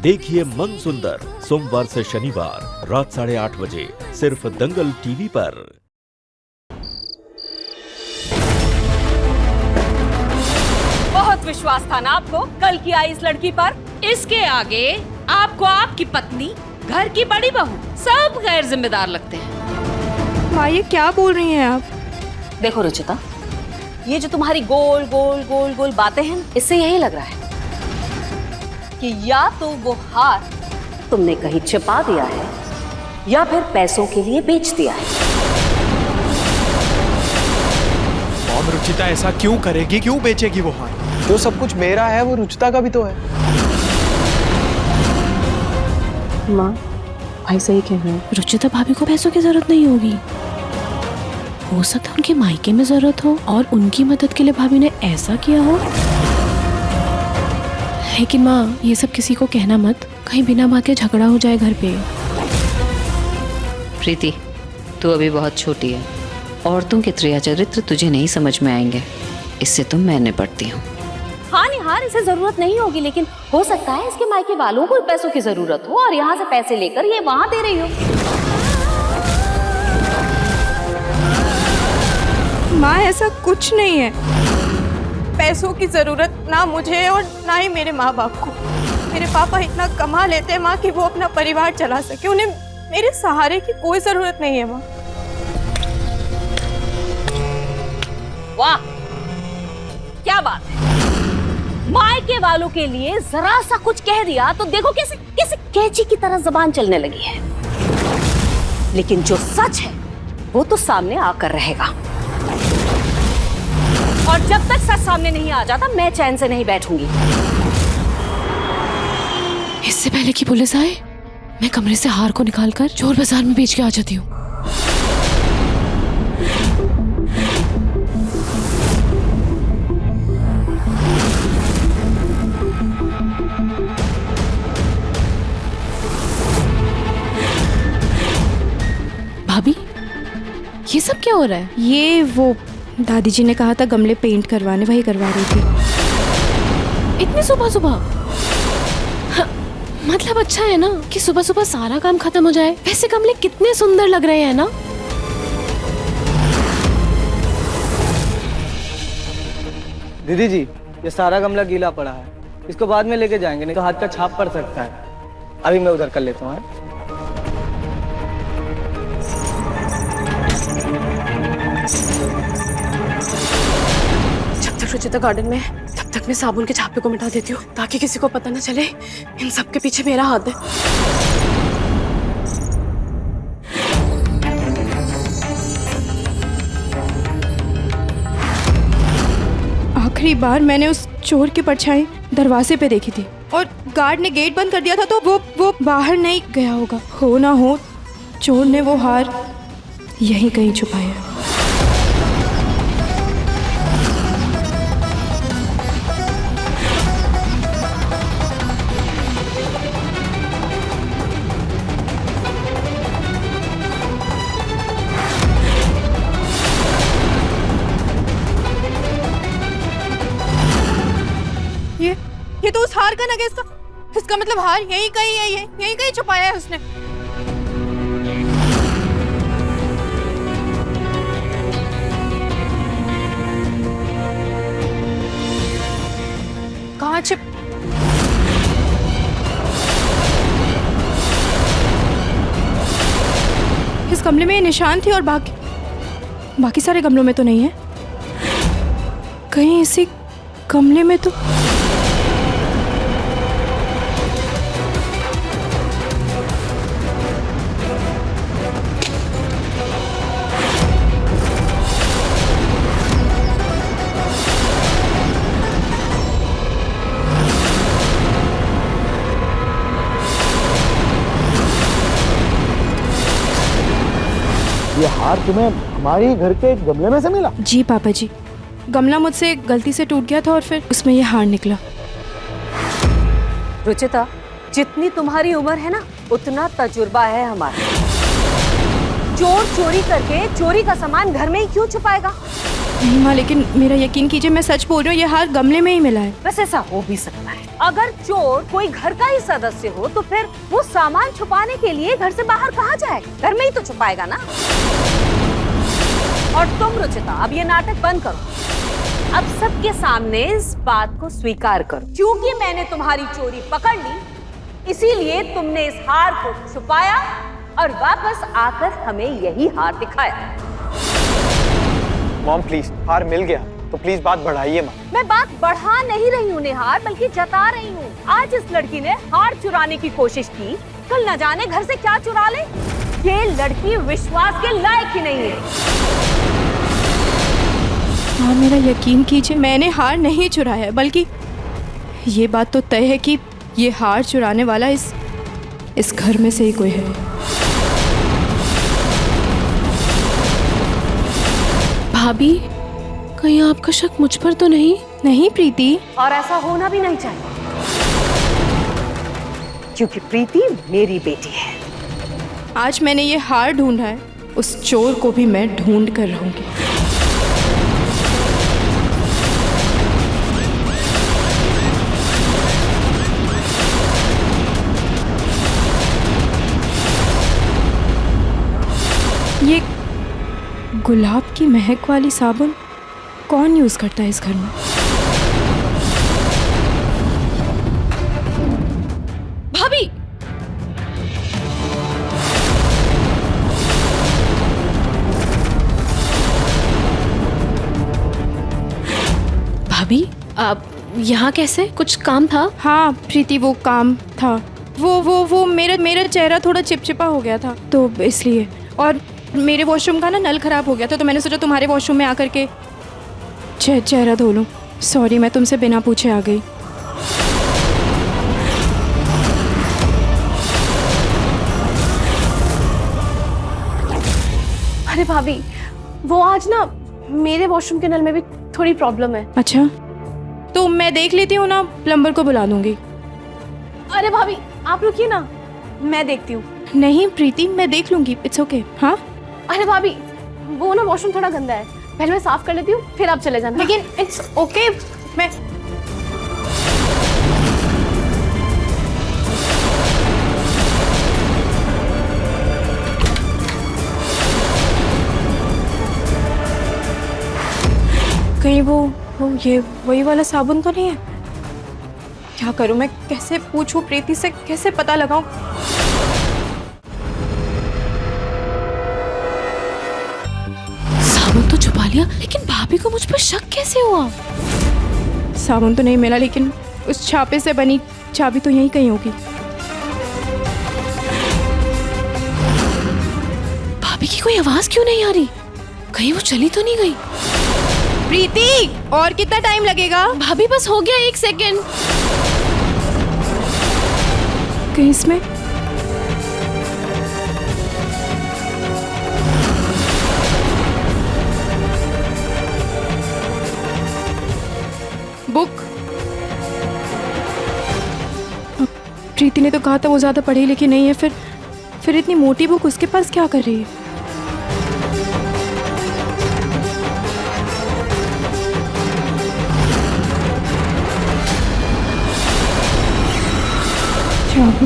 देखिए मन सुंदर सोमवार से शनिवार रात 8:30 बजे सिर्फ दंगल टीवी पर। बहुत विश्वास था ना आपको कल की आई इस लड़की पर। इसके आगे आपको आपकी पत्नी, घर की बड़ी बहू सब गैर जिम्मेदार लगते हैं। माँ ये क्या बोल रही हैं आप? देखो रुचिता, ये जो तुम्हारी गोल गोल गोल गोल बातें हैं, इससे यही लग रहा है कि या तो वो हार तुमने कहीं छिपा दिया है या फिर पैसों के लिए बेच दिया है। मॉम, रुचिता ऐसा क्यों करेगी? क्यों बेचेगी वो हार? जो सब कुछ मेरा है वो रुचिता का भी तो है। माँ भाई सही कह रहे हैं, रुचिता भाभी को पैसों की जरूरत नहीं होगी। हो सकता है उनके मायके में जरूरत हो और उनकी मदद के लिए भाभी ने ऐसा किया हो। लेकिन माँ ये सब किसी को कहना मत, कहीं बिना बात के झगड़ा हो जाए घर पे। प्रीति, तू अभी बहुत छोटी है। औरतों के क्रिया चरित्र तुझे नहीं समझ में आएंगे, इससे तो मैं निपटती हूँ। हाँ निहार, इसे जरूरत नहीं होगी, लेकिन हो सकता है इसके मायके वालों को पैसों की जरूरत हो और यहाँ से पैसे लेकर ये वहाँ दे रही हो। माँ ऐसा कुछ नहीं है, पैसों की जरूरत ना मुझे और ना ही मेरे माँ बाप को। मेरे पापा इतना कमा लेते हैं माँ कि वो अपना परिवार चला सके, उन्हें मेरे सहारे की कोई जरूरत नहीं है माँ। वाह क्या बात है, मायके वालों के लिए जरा सा कुछ कह दिया तो देखो कैसे कैसे कैंची की तरह जबान चलने लगी है। लेकिन जो सच है वो तो सामने आकर रहेगा, और जब तक सच सामने नहीं आ जाता मैं चैन से नहीं बैठूंगी। इससे पहले कि पुलिस आए, मैं कमरे से हार को निकालकर चोर बाजार में बेच के आ जाती हूँ। भाभी ये सब क्या हो रहा है? ये वो दादी जी ने कहा था गमले पेंट करवाने, वही करवा रही थी। इतनी सुबह सुबह? हाँ, मतलब अच्छा है ना कि सुबह सुबह सारा काम खत्म हो जाए। वैसे गमले कितने सुंदर लग रहे हैं ना। दीदी जी, ये सारा गमला गीला पड़ा है, इसको बाद में लेके जाएंगे, नहीं तो हाथ का छाप पड़ सकता है। अभी मैं उधर कर लेता हूँ। रुचिता गार्डन में तब तक मैं साबुन के छापे को मिटा देती हूँ ताकि किसी को पता न चले इन सब के पीछे मेरा हाथ है। आखिरी बार मैंने उस चोर की परछाई दरवाजे पे देखी थी और गार्ड ने गेट बंद कर दिया था, तो वो बाहर नहीं गया होगा। हो ना हो चोर ने वो हार यहीं कहीं छुपाया है। ये तो उस हार का नगेज था। इसका मतलब हार यहीं कहीं है, यहीं कहीं छुपाया है उसने। कहाँ छिप? इस गमले में ये निशान थी और बाकी सारे गमलों में तो नहीं है। कहीं इसी गमले में तो ये हार तुम्हें हमारी घर के गमले में से मिला? जी पापा जी, गमला मुझसे गलती से टूट गया था और फिर उसमें ये हार निकला। रुचिता, जितनी तुम्हारी उम्र है ना उतना तजुर्बा है हमारा। चोर चोरी करके चोरी का सामान घर में ही क्यों छुपाएगा? नहीं माँ, लेकिन मेरा यकीन कीजिए, मैं सच बोल रही हूँ, ये हार गमले में ही मिला है। बस ऐसा हो भी सकता है। अगर चोर कोई घर का ही सदस्य हो तो फिर वो सामान छुपाने के लिए घर से बाहर कहाँ जाएगा? घर में ही तो छुपाएगा ना। और तुम रुचिता, अब ये नाटक बंद करो। अब सबके सामने इस बात को स्वीकार करो, क्योंकि मैंने तुम्हारी चोरी पकड़ ली, इसीलिए तुमने इस हार को छुपाया और वापस आकर हमें यही हार दिखाया। मॉम प्लीज, हार मिल गया तो प्लीज बात बढ़ाइए मत। मैं बात बढ़ा नहीं रही हूँ निहार, बल्कि जता रही हूँ। आज इस लड़की ने हार चुराने की कोशिश की, कल न जाने घर से क्या चुरा ले। ये लड़की विश्वास के लायक ही नहीं है। हाँ, मेरा यकीन कीजिए, मैंने हार नहीं चुराया है, बल्कि ये बात तो तय है कि ये हार चुराने वाला इस घर में से ही कोई है। भाभी, कहीं आपका शक मुझ पर तो नहीं? नहीं प्रीति, और ऐसा होना भी नहीं चाहिए, क्योंकि प्रीति मेरी बेटी है। आज मैंने ये हार ढूंढा है, उस चोर को भी मैं ढूंढ कर रहूंगी। ये गुलाब की महक वाली साबुन कौन यूज करता है इस घर में? भाभी, भाभी, आप यहाँ कैसे? कुछ काम था? हाँ प्रीति, वो काम था। वो मेरा चेहरा थोड़ा चिपचिपा हो गया था, तो इसलिए। और मेरे वॉशरूम का ना नल खराब हो गया था, तो मैंने सोचा तुम्हारे वॉशरूम में आकर के चेहरा धो लूं। सॉरी, मैं तुमसे बिना पूछे आ गई। अरे भाभी, वो आज ना मेरे वॉशरूम के नल में भी थोड़ी प्रॉब्लम है। अच्छा, तो मैं देख लेती हूँ ना, प्लम्बर को बुला दूंगी। अरे भाभी, आप रुकिए ना, मैं देखती हूँ। नहीं प्रीति, मैं देख लूंगी, इट्स ओके। हाँ अरे भाभी, वो ना वॉशरूम थोड़ा गंदा है, पहले मैं साफ कर लेती हूँ, फिर आप चले जाना। लेकिन इट्स ओके, मैं कहीं वो ये वही वाला साबुन तो नहीं है? क्या करूं मैं? कैसे पूछूं प्रीति से, कैसे पता लगाऊं? साबुन तो छुपा लिया, लेकिन भाभी को मुझ पर शक कैसे हुआ? साबुन तो नहीं मिला, लेकिन उस छापे से बनी चाबी तो यहीं कहीं होगी। भाभी की कोई आवाज क्यों नहीं आ रही? कहीं वो चली तो नहीं गई? प्रीति, और कितना टाइम लगेगा? भाभी बस हो गया, 1 सेकेंड। कहीं इसमें बुक। प्रीति ने तो कहा था वो ज्यादा पढ़ी लिखी नहीं है, फिर इतनी मोटी बुक उसके पास क्या कर रही है? चाबी